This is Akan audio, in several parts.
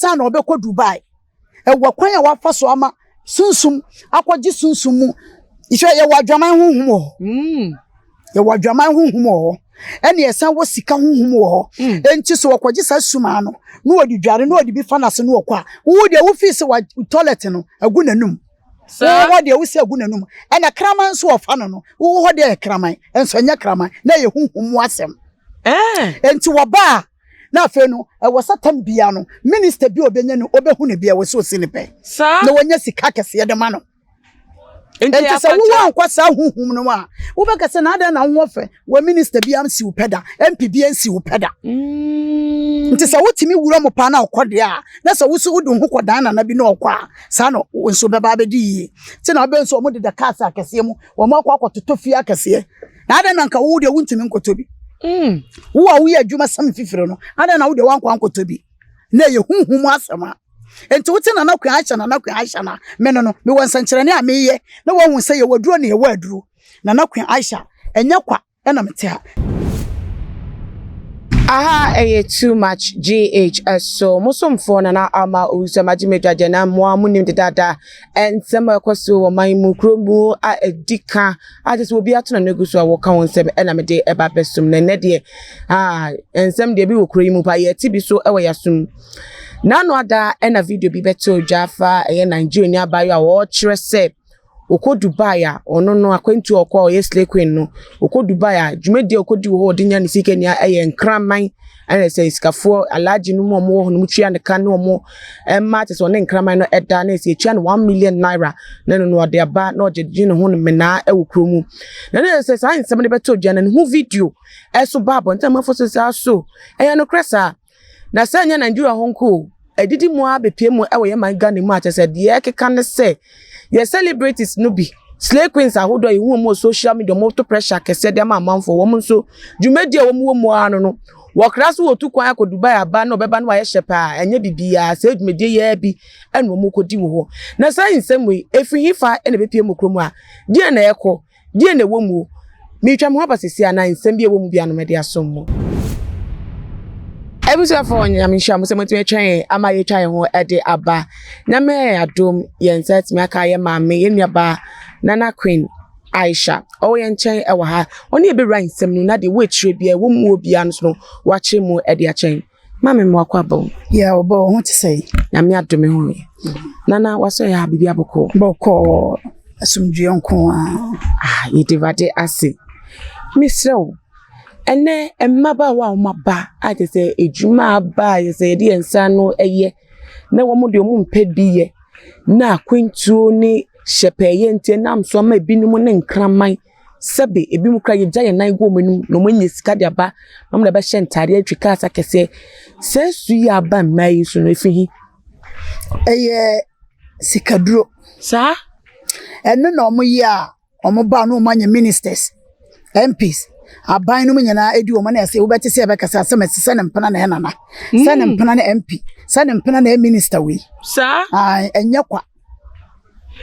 ansa na obekọ Dubai ewa kwan ya wafa so ama sunsum akwaji sunsum mu ihwe ye wadwaman honhum ho ye wadwaman honhum ho ene esan wo sika honhum ho enti so wakwaji sa suma no no odi dware no odi bi fanase no okwa wo de wo fi se wa toilet no agu nanum wo de wo se agu nanum ene kraman so ofa no wo ho de kraman enso nya kraman na ye honhum asem enti wo ba na afa no wo satam bia no minister bi obenya no obehu ne bia wo se osinipe na wonya sika kese de ma no enti sa wo ankwasa huhum no a wo beka se na ada na wo fe wo minister bia amsi wo peda MP bia amsi wo peda nti sa wotimi wura mo pa na okode a na sa wo su wudun ho kodan na bi na okwa sa no nso beba bedi ti na be nso mo de da kasa kese mu wo mo akwa akototo fia kese na ada na nka wo de wuntimi nkotobi wo a wo ye adwuma sam fifire no ada na wo de wankwa nkotobi na ye huhum asema enti wote na nakwa Aisha na me no me wonsankyere ne a meye na wo hu se ye waduro ne ye waduro na nakwa Aisha enya kwa na mete ha too much GHS so musomfo na ama usamaji medwaje na mo amunim de dada ensema kwaso wo man mu kromu a edika ade obi ato na neguso a wo ka won sem na me de eba besum na ne de ensem de bi wo kro yi mu pa ye ti bi so ewe yasum nano ada na video bi beto Jaffa Nigeria abayo a wo kire se oko Dubai a ono no akwantu okwa o SIeéping no oko Dubai a dwumedi okodi ho de nya ne sike nia nkraman ana se iskafo alaji no mo ho no mutwa ne kan no mo ma te so ne nkraman no eda na se etwa no 1 million naira na no de aba na oje de ne ho no mena ewokromu na ne se sai nsem ne beto dwa na ne ho video eso babo ntama fo so no kresa na se nya Nigeria honko edidi mu abepie mu ewo ye man Ghana mu atese de ekeka ne se ye celebrities no bi SIeéping ahodo ihu mo social media mo to pressure kese de ma manfo wo nso dwumedi a wo mu ano no wo kraso wo tu kwan akọ Dubai aba na obeba no wa ye shepa enye bibia se dwumedi ye bi eno mo kodi wo na sai nsem we efi hifa ene bepie mo kromu a die na ekọ die na wo mu mi twa mo abasisi ana nsem bi e wo mu bia no me de asom mo ebuso for nyamisha musemutu twen ama ye twan ho ede aba na me adom ye nsat me aka ye maame ye nuaba nana Queen Aisha o ye nchen e wa ha oni e be ran nsem no na de we tire bia wo mu obia no so wa che mu ede a chen maame mo akwa ba ya obo ho ti sei na me adom ho nana waso ya bibia boko asumdwe nko ye divide ase misrew ene mmaba wa omaba ate se ejuma ba ye se de ensa no eye na wo mu de mu mpa biye na akwentuo ni hyepaye ntie nam so ma ebinim ne nkraman sebe ebi mu kra ye gya nan go menu no manye sika de aba no mo de be hye ntare atwika asa kese se su ya ba mai so no efihi eye sikaduro sa enne no mo ye a omo ba no manye ministers MPs aban no nyina edi o ma na ese wo beti se be kasa asem se ne mpena na he nana se ne mpena na MP se ne mpena na minister we sa enye kwa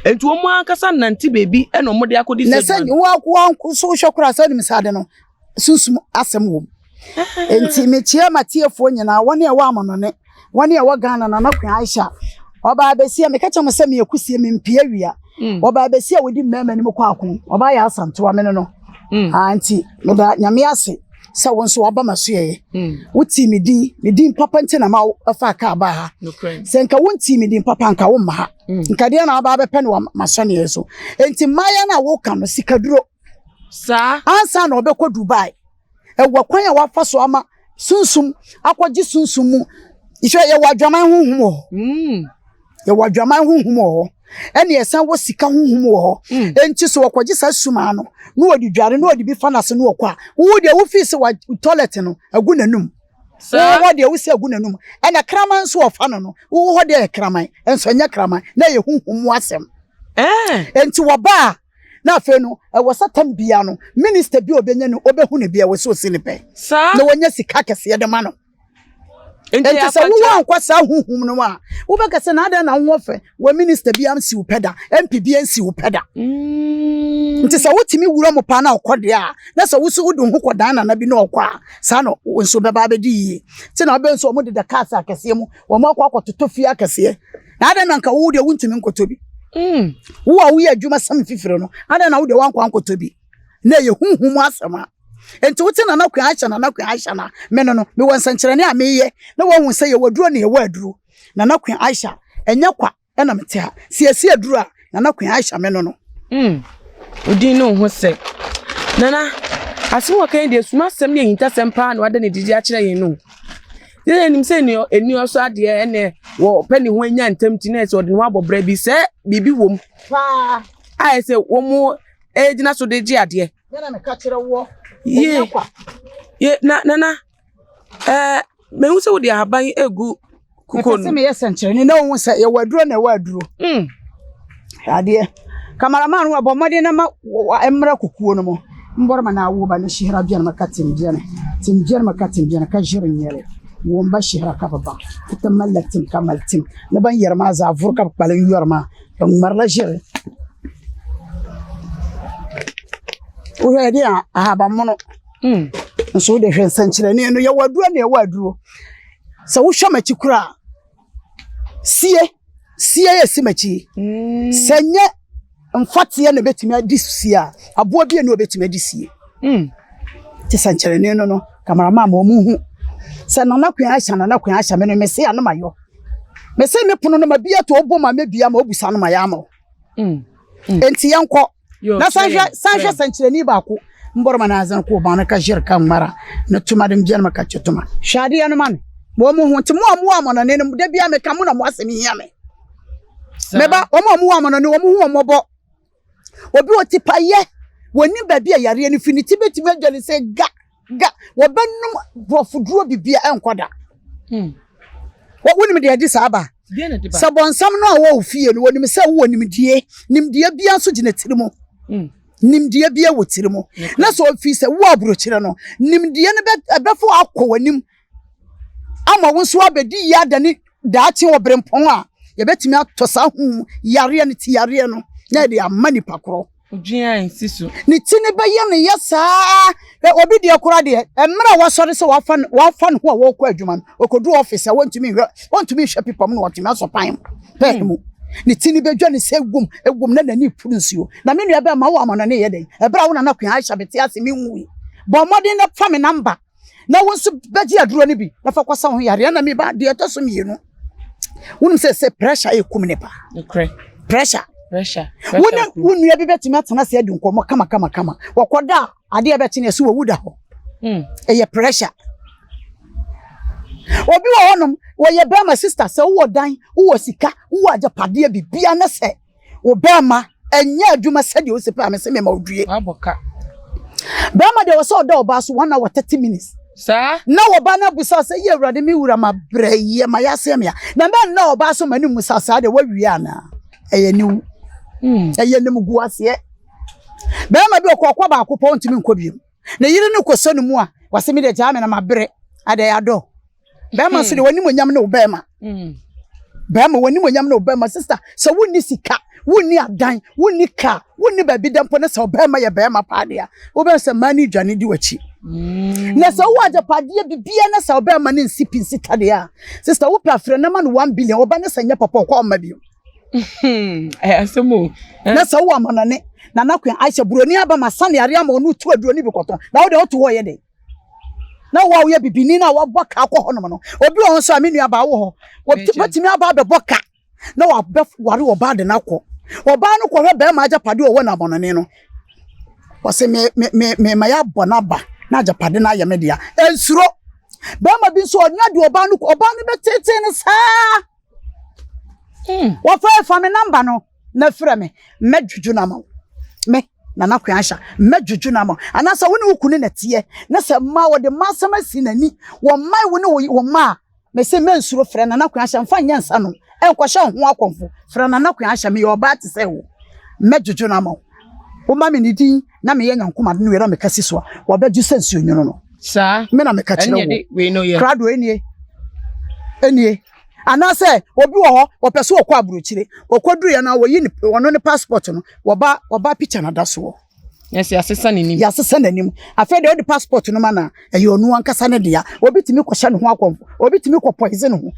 entu omo akasa nanti baby eno mo de akodi se na se wo so hwekura se nim sade no susum asem wo enti me chia matiefo nyina wone e wa amono ne wone e wa Ghana na nakwa Aisha oba abesia me kacha mo se me yakusie me mpia wia oba abesia wodi mmema ni mkwa akon oba ya asanto amene no anti me da nyame ase sa wonso waba maso ye wuti medin papa nti na ma afa ka ba ha se nka wonti medin papa nka wo ma ha nka de na aba bepe no maso ne yeso enti maya na wo ka no sikaduro sa ansa na obekọ Dubai ewa kwan ya wafa so ama sunsum akwaji sunsum mu ihwe ye wadwaman honhum ho ye wadwaman honhum ho ene esan wo sika honhum ho enti so wakwaji sa suma no no odi dware no odi bi fanase no okwa wo de wo fi se wa toilet no agu nanum wo de wo se agu nanum ene kraman so ofa no wo ho de kraman enso nya kraman na ye honhum asem enti wo ba na afa no wo satam bia no minister bi obenya no obehu ne bia wo so sinipe sa na wonya sika kese de ma no enti se wo ankwasa huhum no a wo beka se na ada na wo fe wo minister bi am si wo peda MP bi ansi wo peda enti se wo timi wura mo pa na okode a na se wo so wo do ho kodan na bi na okwa sa no wo nso beba be di ti na be nso mo de da kasa akese mu wo mo akwa akototo fie akese na ada na nka wo de wuntimi nkotobi wo a wo ye adwuma sam fifire no ada na wo de wankwa nkotobi na ye huhum asema enti wote na nakwa Aisha na me no me wonsankyerene a meye na wo hu se ye waduro na ye waduro na nakwa Aisha enya kwa na mete ha sie aduro a na nakwa Aisha me no odin no ho se nana aso wakan de suma sem ne hinta sem pa na wada ne didi a kire yin no ye nim se ne eni oso ade ene wo pani ho anya ntam ti na se ode no abobra bi se bibi wom fa ai se wo mu ejina so de ji ade na me ka kire wo ye na me hu se wo de aban egu kuko no se me yesankyerene na wo se ye waduro na waduro ade kamaraman wo abomode na ma emra kukuo no mo mborma na wo ba ne shihra bian makatim bian makatim bian ka jirin yele wo mba shihra ka baba ta malatim kamaltim na ban yarma za furka balin yarma don marla jire o hedi a ba mono so de hwen sankyere ne no ye waduro na ye waduro so wo hwa machi kura sie ye simachi senye mfatie na betimi adisia abo bia na obetimi adisie ti sankyere ne no kamaraman mo mu hu se na nakwa Aisha me no me se ya no mayo me se me pono no ma bia to obo ma me bia ma obusa no ma ya ma enti yanko na sanhwe sankyere ni ba ko mborma na azan ko ba na ka jir kan mara na tuma dem bian maka chetuma shadi ya no man mo mu hu ti mo amona ne no de bia me ka mo na mo asemi ya me meba omo amona ne wo mu hu omobo obi otipaye woni ba bia yare ne finiti betime adwale se ga wo benum brofuduro bibia enkoda wo wonim de adi saaba sabonsam no wo ofie no wonim se wo nimdie bia so gine tirimo nimdie bia wo tirimo na so ofie se wo abrochire no nimdie ne befo akọ wanim ama wo so abedi ya dani daache wo brempon a ye betimi atosa hu yare ne ti yare no na de amani pakro Ujia insisu. Ni tini bayan ni yasa. Obi di akura di. Emra wasori se wafan huwa woko ajuman. Okodu office want to me share people mu wati me aso pan. Pe mu. Ni tini bejwa ni se egum na nani prunsio. Na me nua be ma wo amana ne ye den. Ebra wo na na kwan Aisha beti ase me nwu. Bo modern na fa me number. Na wonso beji aduro ni bi. Na fa kwasa ho yare na me ba de etoso me yenu. Wonum se pressure e kum ne pa. Okay. Pressure. Wunu ya bibeti matana se adu nkomo kama wakoda ade ya beti ne so wuda ho eye pressure obi wo honom wo ye bema sister se wo dan wo sika wo ajapade bibia na se wo bema enye adwuma se de wo se pa me se me ma odue aboka bema de wo so do ba so 1 hour 30 minutes sa na wo ba na busa se ye awrade mi wura ma breye ma ya se me ya na be na wo ba so mani musa sa de wo wi ana eye ni eye nem guase be ma bi okwa ba akopɔ ntimi nkobiem na yire ne kosonu mu a wase mi de ja me na mabre ade ya do be ma so de wani monyam ne wo be ma wani monyam ne wo be ma sister so wonni sika wonni adan wonni ka wonni ba bi dampo ne so be ma ye be ma paade a wo be se mani dwane di wachi na so wo aja paade bibia na so be ma ne nsipin sika de a sister wo plafre na ma no 1 billion wo ba ne sanya papa kwa ma bi asemo na so wo amana ne na nakwa Aisha buroni aba masane are ama onu tu aduroni bi koton na wo de otu wo ye de na wo ye bibini na wo boka akọ honom no obi won so amenu aba wo ho wo patimi aba be boka na wo be ware wo ba de na akọ wo ba no kọ be ma ajapade wo na abonane no wo se me ma ya bonaba na ajapade na ayeme dia ensuro be ma bi so onya de oba no be tete ne sa wo fa me number no na fra me medjuju na ma me na nakwa Aisha medjuju na ma anasa woni ukunu na tie na se ma wo de masama si nani wo mai woni wo ma me se mensuro fra na nakwa Aisha mfa nyansa no enkwahye ho akonfo fra na nakwa Aisha me yo ba te se wo medjuju na ma wo ma me nidi na me yanyankoma no wera me kasi so wo ba ju sensi onyono no sa me na me ka kire wo we no ye krado enie enie ana say obi wo ho opese okọ aburuchire okoduru ya na wo yi ni wono ne passport no woba picture na daso yes yasesa nanim yasesa nanim afa de passport no ma na eyo onu ankasa ne de ya obi timi ko hye ne ho akomfo obi timi ko poison ho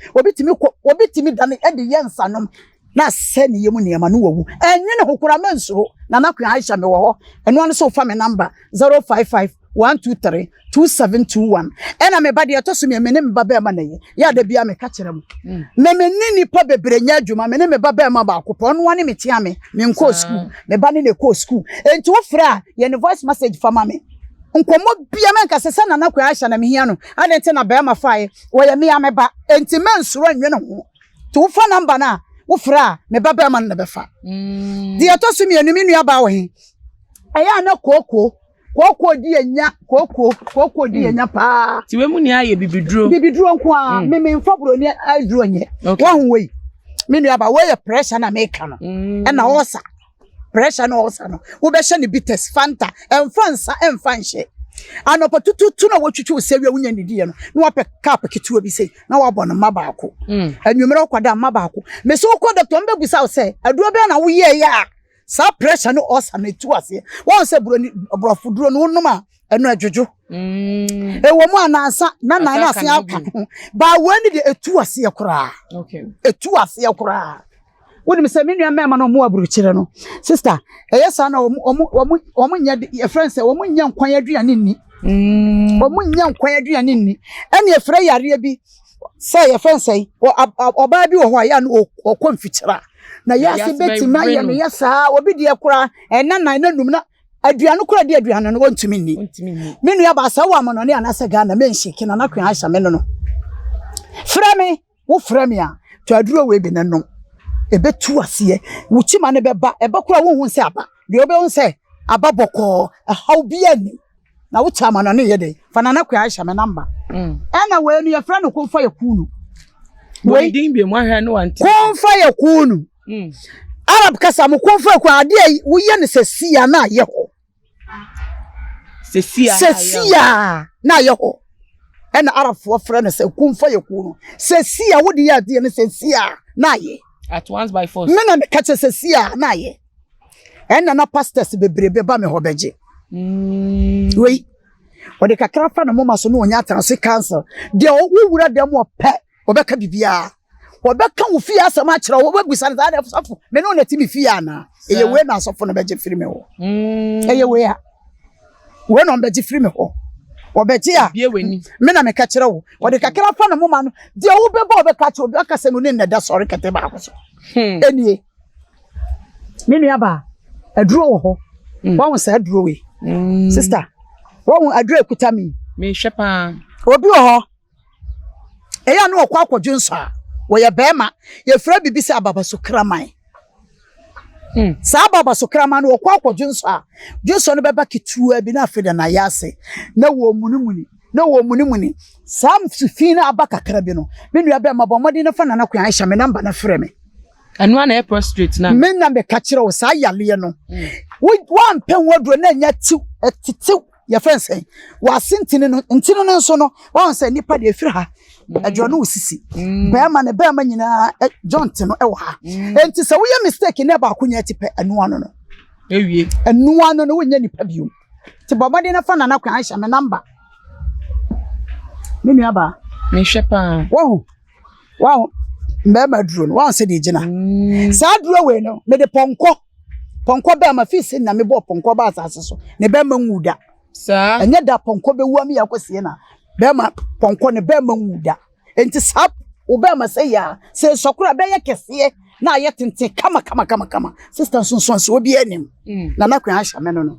obi timi dane e de yensa nom na se ne yemu ne ma no wawu enwe ne hokura mensuro na nakwa Aisha me wo ho eno an so fa me number 055-123-2721 ena me bade etoso me ne me baba ma na ye ya da bia me ka kire mu me ni pa bebre nya adwuma me ne me baba ma ba akopɔ no wane me tia me nko school me ba ne ko school enti wo fra ye ne voice message fa ma me nkomo bia me nka sesa na nakwa Aisha na me hia no ade ente na ba ma fa ye wo ye me ya me ba enti mensuro anwe ne ho to fa number na wo fra me baba ma na be fa di etoso me enu me nua ba wo he aya na koko di enya koko di enya pa ti we mu ni aye bibiduro nko a me mfaburo ni aduro nye wa huwe me nua ba we pressure na make no e na osa pressure na osa no wo be hye ne bitters fanta emfansa emfanhye anopa tutu na wotwitwu sewe wunya ne die no na wape cap ketuo bi sei na wabɔ no mabaako anwumere kwada mabaako me so ko doctor mbebusa wo sei aduro be na wo ye ya sa pressure no osa na tu ase won se brofo duro no noma eno adwojo wo mu anansa na na ase aka ba wani de etu ase yakura okay etu ase yakura woni me se me nua mema no mu aburu kire no sister eyesa na omu nya e friends e omu nya nkwan aduane ni omu nya nkwan aduane ni ene e frɛ yare bi say e friends yi oba bi wo ho ya no okonfikira na yasi beti ma ya me yasa obi de ekura ena nan na num na aduane kura de aduane no wontumi ni me nua ba sa wa mono ne anase ga na me nshiki na nakwa Aisha me no frɛ me wo frɛ me a to aduro we bi na no ebetu ase wuchima ne beba kura wo hu se aba de obe hu se aba boko how bi ani na wo chama no ne ye de fa na nakwa Aisha me number ena we nu ye frɛ no konfa ye kunu we din bi mo ahwe no anti konfa ye kunu Arab kasa mo konfa kwa ade wo ye ne sesia na ye ho sesia na ye ho ena Arab fo frɛ no se konfa ye kunu sesia wo de ye ade ne sesia na ye at once by force me na me catch sesia na ye ena na pastors bebrebe ba me ho beje we odi kakra fa na moma so no onya transe cancer de wo wura dem ope obeka bibia obeka wo fi asama kira wo babusa na da sofo me no na timi fi ana eye we na sofo no beje firi me ho eye we a we no beje firi me ho obeje a me na me ka kira wo odi kakra fa na moma no de wo beba obeka kira obeka se no ne na da sori kete ba akoso enie me nua ba aduro wo ho won sa aduro we sister won aduro ekuta mi me hwepa obi wo ho eya no okwa akwadwo nso a wo ye bema ye fra bibi se ababa so kraman sa ababa so kraman no okwa akwadwo nso a dwonso no beba ketua bi na afeda na yase na wo munimuni sam sufina abaka kra bi no me nua be mabomodi no fa na nakwa Aisha me number na frɛ me anu na prostrate na me na me ka kire wo sa yale no wo ampen woduro na nya tiw ya fense wa sentini no ntino no nso no wa nse nipa de afiri ha adwo no osisi bema nyina joint no ewo ha enti se wo ye mistake na ba akonya tipe anu ano no ewie anu ano no wonya nipa biom ti bomade na fa na nakwa Aisha me number me nua ba me hwepa wow bema duro no wa nse de gina sa duro we no me de ponko bema fi sin na me bo ponko ba asase so ne bema nwuda sa enya da ponko be wu am yakosie na bema ponko ne bema nwuda enti sap wo bema say ya say sokura be ye kese na ye tente kama sister sonson so obi anim na nakwa Aisha me no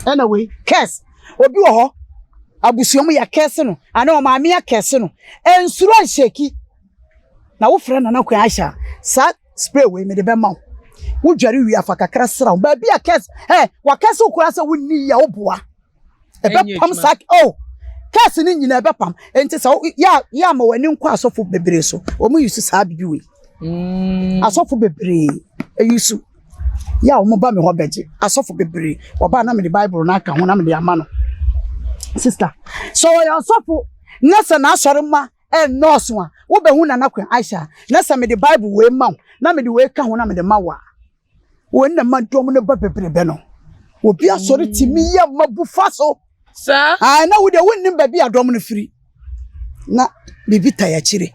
anyway kes obi wo ho abusuom ya kese no ana o maame ya kese no ensuro sheki na wo frɛ na nakwa Aisha sa spray we me de bema wo dware wi afa kakra sra ba bia kes wa kes ukura se wonni ya oboa ebe pam sak kes ni nyina ebe pam enti se ya ma wani nkwa asofo bebre so o mu yusu sa bibi we asofo bebre eyusu ya o mu ba me ho beje asofo bebre oba na me the Bible na aka ho na me de ama no sister so ya asofo nasa na asore ma nurse one wo be hu Nana Queen Aisha na se me the Bible we ma na me the we ka ho na me the ma wa wo na ma dom no ba bebrebe no obi asori timi ya mabufa so sir na wo de wonnim ba bi adom no firi na bibi ta ya kire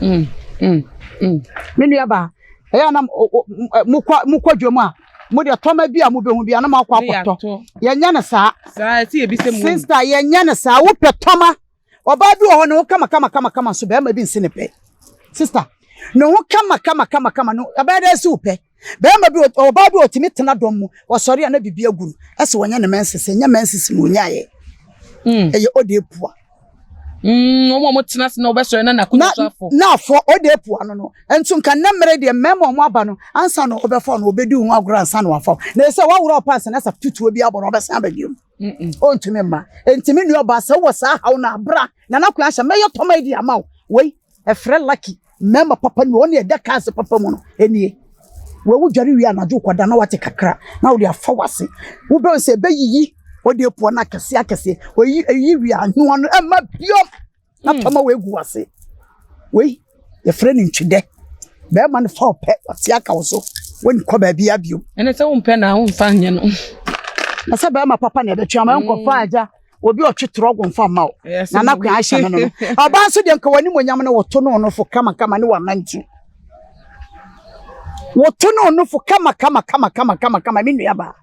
me nua ba eya na mukwa dwom a mo de toma bi a mo be hu bi na ma akwa akoto ye nya na saa ti e bi se mu sister ye nya na saa wo petoma oba bi ho no kama so be ma bi nse ne pe sister no ho kama no aba da si wo pe be ma bi oba bi otimi tena dom mu wo sori na bibi aguru ese wonya ne mensese nya mensese mu nya ye eye ode pua mo tena se na obeso na nakunu so afo na afo ode pua no entu nka na mere de memo mo aba no ansa no obefo no obedi hu agura ansa no afo na se wa wura pass na sa tutuo bi aboro obesa abadium ontumi ma entimi nu oba se wo sa hawo na bra Nana Queen Aisha meyo toma di amaw we e frɛ lucky mema papa ni woni e da kase papa mu no enie we wo dware wi anadwo kwada na wate kakra na wo de afa wase wo be se be yiyi ode po na kase we yi wi anu anu e ma biom na toma we gu wase we e frɛ ni ntwede be ma ne fa opɛ wate aka wo so woni kwa ba bia biom ene se wo mpɛ na wo mfa nye no na se be ma papa na be twa ma nkɔ fa aja obi otwetro ogun fa ma o Nana Queen Aisha no no oba nso de nka wani monyam no woto no no fo kama ne wa nantu woto no no fo kama me nua ba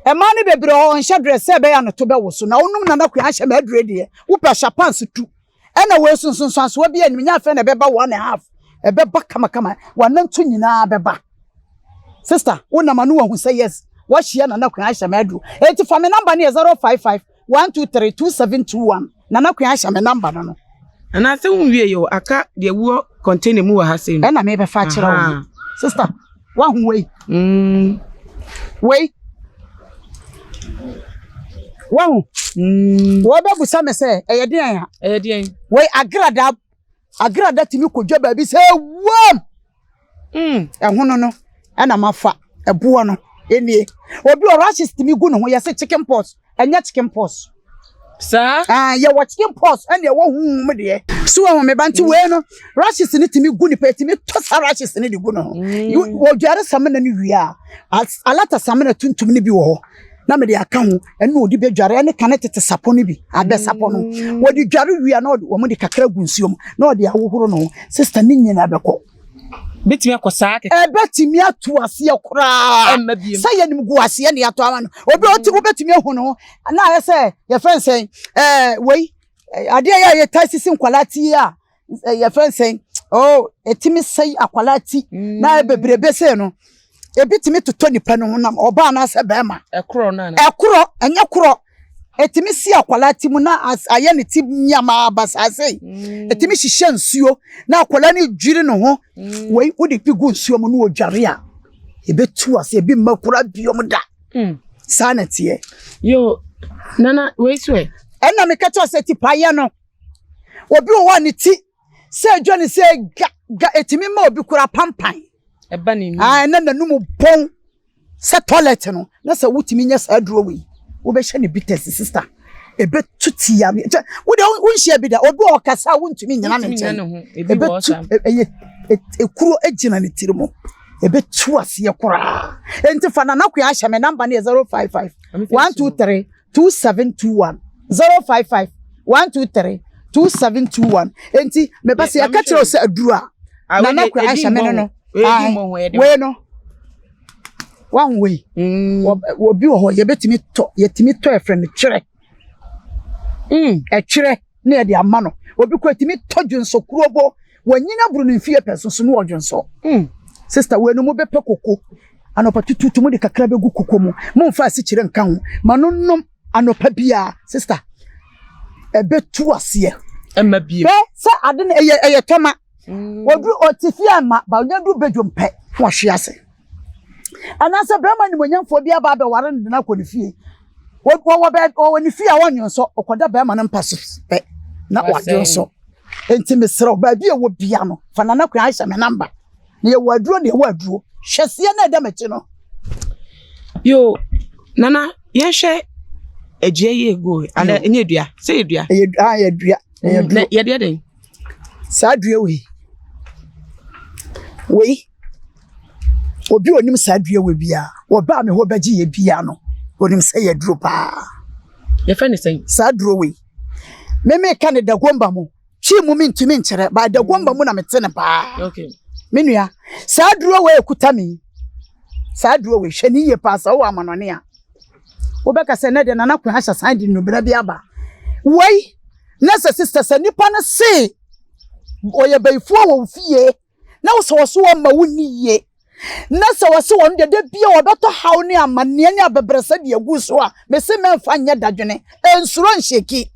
e ma ne bebre o nhya dress e be ya no to be wo so na onum Nana Queen Aisha ma adure de wo pe chapan se tu e na we sunsun so bi anim nya fe na be ba 1.5 e be ba kama wa nantu nyina be ba sister wona ma no wa hu say yes wa hia Nana Queen Aisha ma adure e ti fa me number ne 055 1232721 Nana Queen Aisha me number no ana se hu wie yo aka de wo container mu wa ha se e na me be fa kire wo sister wa hu wei wei wa hu wo be busa me se e ye den wei agrada timi kodwa ba bi se wom e hu no e na mafa e bo no enie obi o rashes timi gu no ho ye se chicken pox enya chicken pox sir ye wa chicken pox and ye wo hu mu de so wo me banti we no rashes ni timi gu ni pa timi to sa rashes ni de gu no wo dware samena ni wi a alata samena tuntum ni bi wo ho na me de aka ho enu odi be dware ne kanetete sapo ni bi abe sapo no wo di dware wi a na wo mu de kakra gu nsuom na wo de awohoro no sister ni nyina bekọ betimi akosa ke betimi atu ase kura say yanim gu ase ne ato ama no obi oti wo betimi hu no na ya say ye friend say wei ade ya ye tasisi nkwalati a ye friend say oh etimi say akwalati na bebrebe say no ebitimi to nipa no nam oba na se be ma ekro na enya kro etimi si akwalati mu na aye ne ti nyama abasase etimi hihye nsuo na akwala ni dwiri no ho wei wodi pigu nsuo mu no odware a ebetu ase ebi makura biom da sanete yo Nana wei swe ena me kacho se ti paye no obi o wa ne ti se dwane se ga etimi ma obi kura pampan eba ni na nanum pon se toilet no na se wutimi nya sa aduro wi wo be hye ne bitters sister ebe tuti ya wo de wonhia bi da obi o kasa wontumi nyana ne nchen ebe ekuro ejina ne tirimo ebe tu ase yakura enti fa Nana Queen Aisha me number ne 055 123 2721 055 123 2721 enti me ba se yakatiro se adura Nana Queen Aisha me no we no one way obi ho ye betimi to e friend kire e kire na ye de ama no obi ko etimi to dwonso kurobo wanyina buru no mfie peso no odwonso sister we no mo be pe koko anopa tututu mo de kakra be gu koko mu mo mfa ase kire nka ho manonom anopa bia sister e be tu ase emma bia be se ade na eye toma obi otifia ma ba onyadu bedwompe wo hwe ase anasa brema ni monyamfo bia ba be ware ndena kɔ ne fie wo ne fie a wonyo so okoda brema no mpaso pe na wadwo so enti mesrɛ ba bia wo bia no fa Nana Queen Aisha me number ne waduro hwɛsie na da machi no yo Nana yehwɛ agye ye go ana enye dua se dua ye dua ye dua den Sadua we obi onim sadua we bia wo ba me ho beji ye bia no onim say ye duro pa ye fa ni say sadua we me ka ne da gomba mu chi mu mintimi nkere ba da gomba mu na mete ne pa okay menua sadua we ekuta mi sadua we hwani ye pa sa wo amanone a wo beka se ne de nana ko ha san di no bra bia ba wei nasa sister se nipa na se oye baifu wo fie na wo so wo ma woni ye nasa wo se won de bia wo beto haw ne amane ne abebresa de agu so a me se memfa nya dadwene ensuro nheki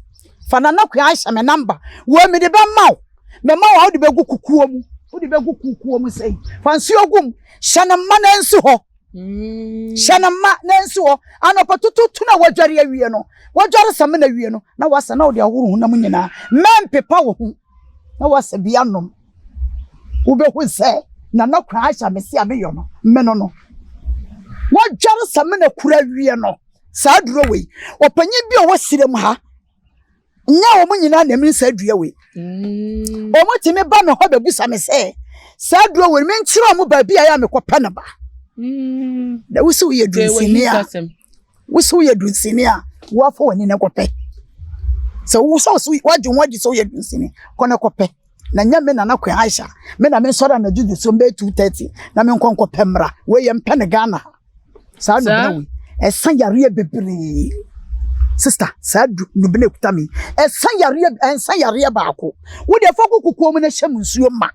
fana na kwa aisha me number wo me de be maw me maw wo de begu kukuo mu wo de begu kukuo mu sei fansi ogum shana ma na nsi ho shana ma na nsi ho anopotutu na wadware awie no wadware sam na awie no na wasa na wo de ahuru na munyina mempepa wo hu na wasa bia nom wo be hu se na na kwa aisha me se ameyo no mmeno no wadware sam na kura awie no saa duro we opanyi bi o wasirem ha nya wo munyina na mi saa dua we o mutimi ba me ho be busa me se saa duro we me nkyira mo ba bia ya me kopa na ba da wusu ye dunsinia wusu ye dunsinia wo fa woni na kope so wusu wadi so ye dunsini kona kope na nya me na na kwan Aisha me na me sora na juju so mbe 2:30 na me nkonko pemra we ye mpe ne Ghana saa no na we esan yare bebre sister saa no bene kutami esan yare baako wo de fa kukuo mu na hyem nsuo ma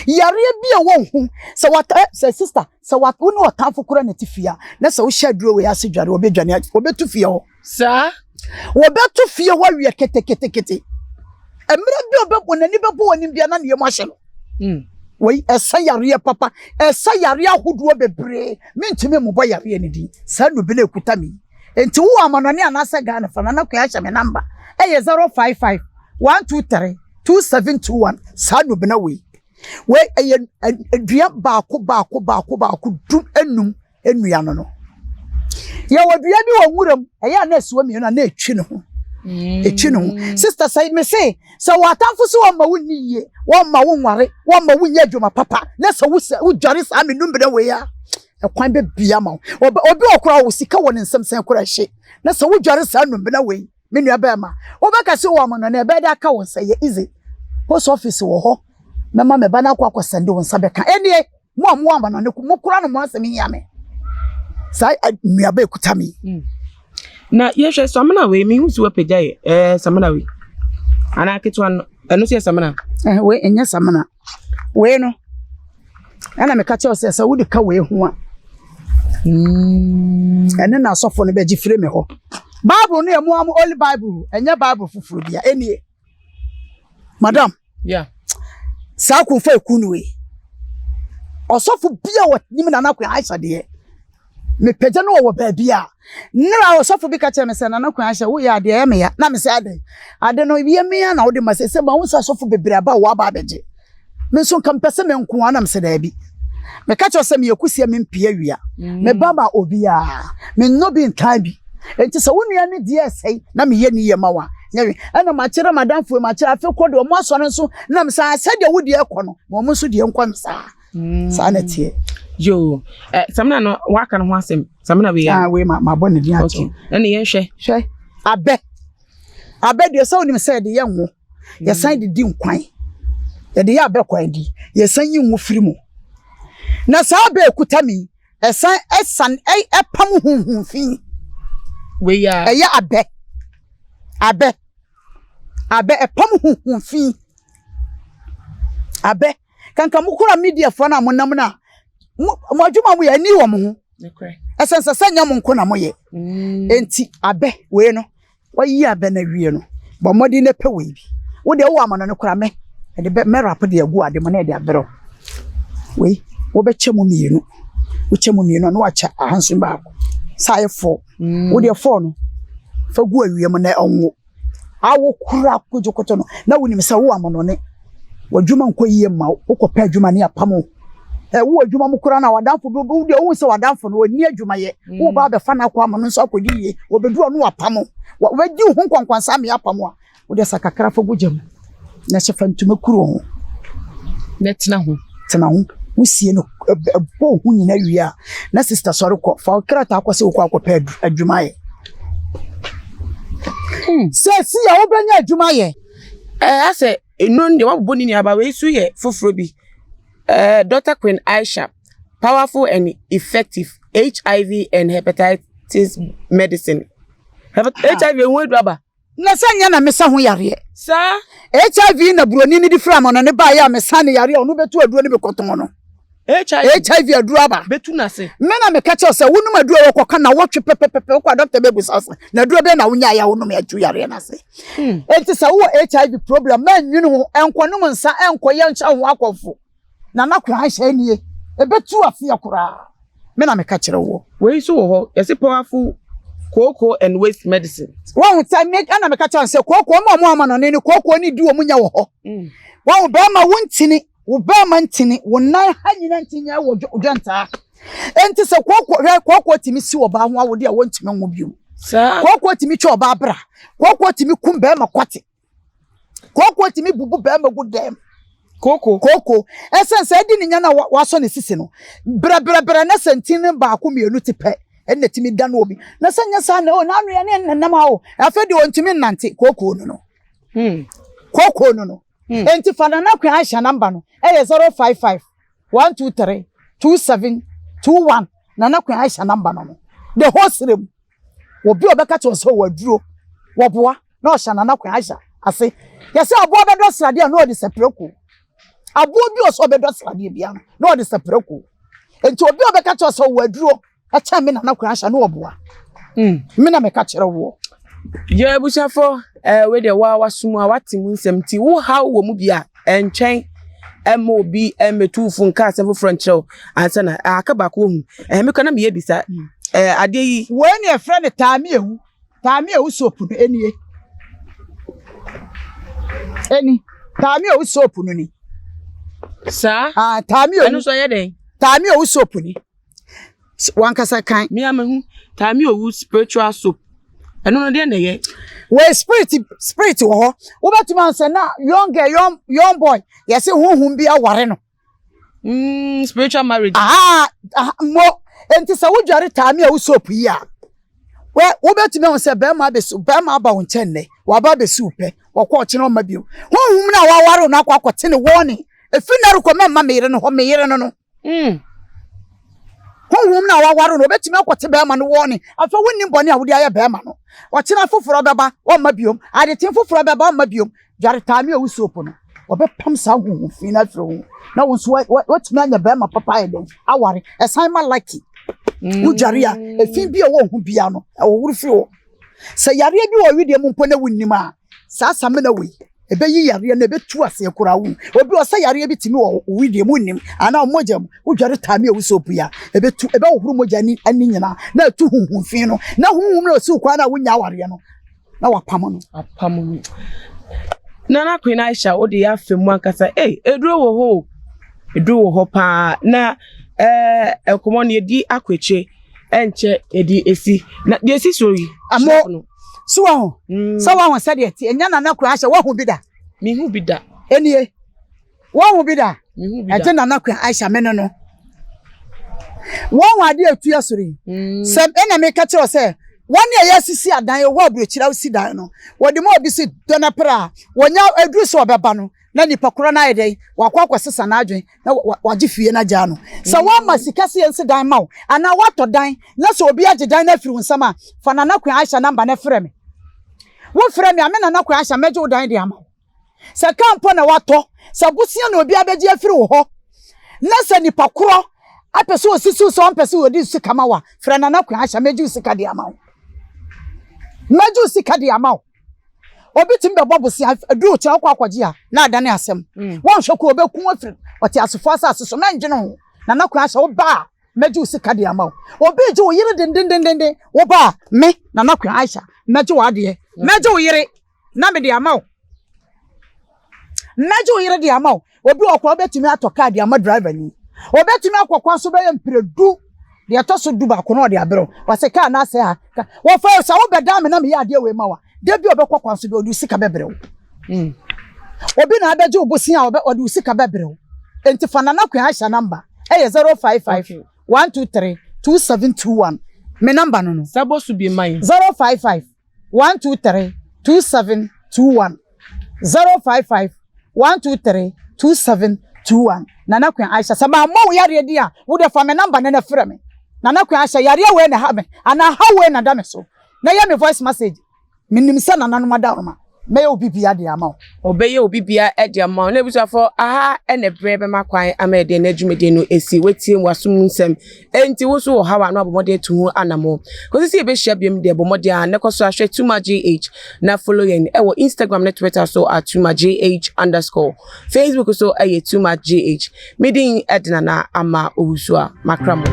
yare bia wo hu se wata se sister se wat wo no otafo kura na tifia na se wo hya duro we ase dware obedwane obetufia ho sa obetufia ho awie kete emre bi obeponani bebo woni bia na ne mo ahye no wei esa yare papa esa yare ahoduo bebre mentime mo bo yare ne di sa no bene kutami enti wo amanone anase Ghana fa na kwa ahye me number 055 123 2721 sa no bene we dua baako dum enum enua no ya wadua bi wo nwuram eya na esuo mi na etwi ne ho etwi ne ho sister say me say so watamfo so wo ma wonni ye wo ma wo nware wo ma wonya adwuma papa na so wo dware sa me num bene we ya ekwan be bia ma obi okura wo sika wo ne nsem sen kura hye na so wo dware sa num bene we me nua ba ma wo beka se wo amono na ebe da ka wo say easy post office wo ho mama me bana kwa sende won sabeka enie mo amana ne mo kura no mo asem nyame sai nua ba ekutami na yehwe samana we mi hu si wa pejai samana we ana ketwa eno se samana we enya samana we no ana me ka che ose sa wudi ka we hu a ene na asofo no be gifire me ho bible no emu am only bible enya bible fufuru bia enie madam yeah sa ku fa ekunu we osofo bia wanim na nakwa Aisha de me peje no wo ba bia nra osofo bi ka che me se na nakwa Aisha wo ya de me ya na me se ade no wie me ya na wo de ma se ma wo sa osofo bebre aba wo aba beje me so kan pese me nko ana me se da bi me ka che o se me yakusia me mpia wia me ba ma obia me no bi ntan bi enti se wo nua ne die sei na me ye ni ye ma wa nyewe ana ma kire madam fu ma kire afi kodo mo asore nso na me sa de wo die ekono mo mo so die nkon sa na tie yo samna no waka no ho asem samna we ya we ma bone di ato okay na ye hwe abe de so ni me say de ye nwo ye san de di nkwan ye de ye abe kwan di ye san yi nwo firi mu na sa abe ekutami esan epam hunhun fi we ya abe epam hunhun fi abe kanka mukura media fo na monam na mo adwuma mo ya ni wo mo ho esense sanya mo nko na mo ye enti abe we no wayi abe na wie no bo modi ne pe we bi wo de wo amano ne kura me de be me rap de agu ade mo na de abero we wo be chemu mienu wo chemu mienu no acha ahanso ba ko sai fo wo de fo no fa gu awie mo na onwo awo kura kojokoto no na woni me se wo amano ne wadwuma nko yie ma wo kopa adwuma ne apamo wo adwuma mukura na wadanfo wo de wo se wadanfo no woni adwuma ye wo ba be fa na kwa amano nso akodi yie wo bedu ono apamo wo di hu kwankwansa me apamo a wo de sakakra fa gujam na shefa ntuma kuro ho Let's know. Tena wo sie no bo hu nyina wiya na sister sori ko fa krata akwose wo akopɛ adwumaye se ya wo benya adwumaye Ase eno nde wabbo ni aba we su ye foforo bi Dr. Queen Aisha, powerful and effective HIV and hepatitis medicine. HIV we do aba na sanya na mesa ho yare sa HIV na broni ni di fra mo no ne ba ya mesa ne yare onu betu aduro ne bekoton no HIV aduro aba betu na se me na me ka che se wonum aduro wo koka na wotwe pepepepe kwa doctor bebu sase na aduro be na wonya ya wonum ya tu yare na se enti se wo HIV problem man nwinu ho enkonum nsa enkoye ncha ho akofo na nakwa ahye nie e betu afia kura me na me ka kire wo we so ho yesi powerful cocoa and waste medicine. One time make ana meka chan say cocoa mo no ne cocoa ni di omunya wo ho. One be ma wontini, wo be ma ntini, wo nan ha nyina ntinya wo dwanta. Enti say cocoa timi si oba ho awode a wontimi ho biom. Sir, Cocoa timi che oba bra. Cocoa timi kum be ma kwate. Cocoa timi bubu be ma gudem. Cocoa essence edi ni nya na waso ne sisi no. Bra na sentini ba ko mienu ti pe. And let me done obi. Na sanya sa na o na anu ya ne nama o. Afedi o ntimi nante koko no. Koko no. Enti fana na kwa Aisha number no. 055 123 2721 na kwa Aisha number no. The whole stream. Obi obeka to so waduro. Woboa na o sha na kwa Aisha ase. Yese abo be do srade na o de sepreko. Abo bi o so be do srade bia na o de sepreko. Enti obi obeka to so waduro. Acha me na kwa Aisha no oboa. Me na me ka kire wo. Ye bushafo we de wa wasum a watimu nsem ti wo ha wo mu bia entwen mobi metu fu nka asem fo nkyerɛw ansa na aka ba ko hu me kana me yebisa ade yi we ne e friend taami ewu soap no enie taami ewu soap no ni sa taami ewu anu so ye den taami ewu soap ni wankasa kan me amahu taami ewu spiritual soap anu no de na ye we spirit wo ho wo betuma ansa na young boy yes huhum bi aware no spiritual marriage mo enti sa wo dware taami ewu soap yi a wo betuma ansa be ma aba wo nchen ne wa ba be supe wo ko kye no ma bio huhum na wa ware no akwakote ne woni efinare ko ma me yire no ho me yire no Home na wa waro no betimi akote be ma no woni afa wonni bone a wodi aye be ma no o kina foforo beba o ma biom ade tin foforo beba o ma biom dware taami a wusopo no obe pam sa hu fi na fro na wonso watimi anya be ma papa eden aware esan ma lucky wo dware a efin bi a wo hu bia no e wo wuru fi wo se yare bi wo wi de mu mpo na wonnim a sa asame na wi ebe yi yare na ebe tu ase ekura wu obi o sa yare bi timi wo wi de mu nnim ana mogam wo dware taami a wusopo ya ebe ohuru moja ni ani nyina na tu hunhunfin no na hunhum na osi kwa na wonya aware no na wapam no Nana Queen Aisha odi ya femu ankasa eduro wo ho pa na ekomo ne di akweche enche edi esi na di esi sori amo suwa ho sawa ho sade ti enya Nana Queen Aisha wo hu bida mi hu bida enie wo hu bida ate Nana Queen Aisha meno no won wade atu asori sem ena me ka kire se won ye yasisi adan wo abrochira usi dan no wode mo obi si dona pra wonya aduru so obeba no na nipa koro na yedai wakwakosesa na adwen na waje fie na gya no se won masikase ensi dan maw ana wato dan na so obi age dan na firi nsama fa Nana Queen Aisha namba na frɛ me wo frɛ me amena Nana Queen Aisha meje dan de amaw se kampo na wato se busia na obi abeje afiri wo ho na se nipa koro apeso osisi so ampeso odi sika mawa fra Nana Queen Aisha meju sika de amaw obi timbe bobusi adu che akwaje a na adane asem won hweko obekun afiri ote asofo asase so na ngene ho Nana Queen Aisha wo ba meju sika de amaw obi je wo yire dendendende wo ba me Nana Queen Aisha meju wo ade meju wo yire na me de amaw meju wo yire de amaw obi okwa obetimi atoka de amaw driver ni obetimi akwakwa so be mpredu de atoso duba ko no de abero wase ka na se ha wo fa so wo beda me na me ya de we mawa de bi obekwa so be odu sika bebreo obi na abeje obosia obe odu sika bebreo enti fa Nana Queen Aisha number 055 123 2721 me number no Sabo should be mine 055 123 2721 055 123 2721 Nana Queen Aisha sama mo yare di a wo de fa me number na frɛ me Nana Queen Aisha yare we na ha me ana how we na da me so na ya me voice message minim sɛ nana no madaroma me obi bia de ama obeye obi bia e de ama na ebusa for aha e na brɛ be makwan ama de na adwumede no esi wetie mu asum nsɛm enti wo so wo hawa no abomode tu hu anamo ko si ebe hia biem de abomode a ne koso ahwe @tumagh na follow yen e wo Instagram na Twitter so @tumagh_, Facebook so @tumagh. Medin edna na ama owusu a makramo.